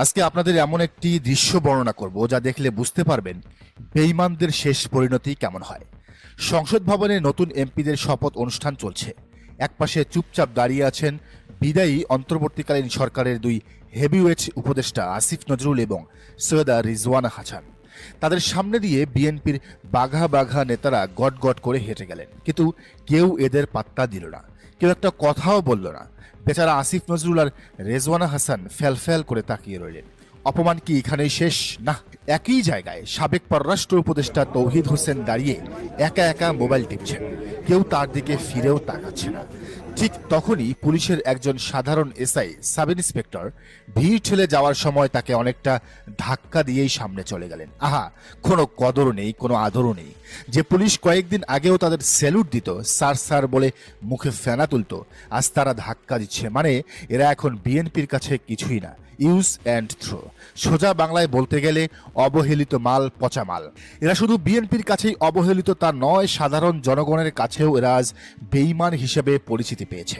আজকে আপনাদের এমন একটি দৃশ্য বর্ণনা করব যা দেখলে বুঝতে পারবেন বেঈমানদের শেষ পরিণতি কেমন হয়। সংসদ ভবনে নতুন এমপিদের শপথ অনুষ্ঠান চলছে। একপাশে চুপচাপ দাঁড়িয়ে আছেন বিদায়ী অন্তর্বর্তীকালীন সরকারের দুই হেভিওয়েট উপদেষ্টা আসিফ নজরুল এবং সৈয়দা রিজওয়ানা হাসান। তাদের সামনে দিয়ে বিএনপির বাঘা বাঘা নেতারা গট গট করে হেঁটে গেলেন, কিন্তু কেউ এদের পাত্তা দিল না, কেউ একটা কথাও বলল না। বেচারা আসিফ নজরুল আর রেজওয়ানা হাসান ফ্যাল করে তাকিয়ে রইলেন। অপমান কি এখানেই শেষ? না, একই জায়গায় সাবেক পররাষ্ট্র উপদেষ্টা তৌহিদ হোসেন দাঁড়িয়ে একা একা মোবাইল টিপছেন, কেউ তার দিকে ফিরেও তাকাচ্ছে না। ঠিক তখনই পুলিশের একজন সাধারণ এসআই সাব ইন্সপেক্টর ভিড় ঠেলে যাওয়ার সময় তাকে অনেকটা ধাক্কা দিয়েই সামনে চলে গেলেন। আহা, কোনো কদর নেই, কোনো আদরও নেই। যে পুলিশ কয়েকদিন আগেও তাদের স্যালুট দিত, স্যার স্যার বলে মুখে ফেনা তুলত, আজ তারা ধাক্কা দিচ্ছে। মানে এরা এখন বিএনপির কাছে কিছুই না, ইউজ অ্যান্ড থ্রো। সোজা বাংলায় বলতে গেলে অবহেলিত মাল, পচা মাল। এরা শুধু বিএনপির কাছেই অবহেলিত তা নয়, সাধারণ জনগণের কাছেও এরা আজ বেঈমান হিসেবে পরিচিতি পেয়েছে।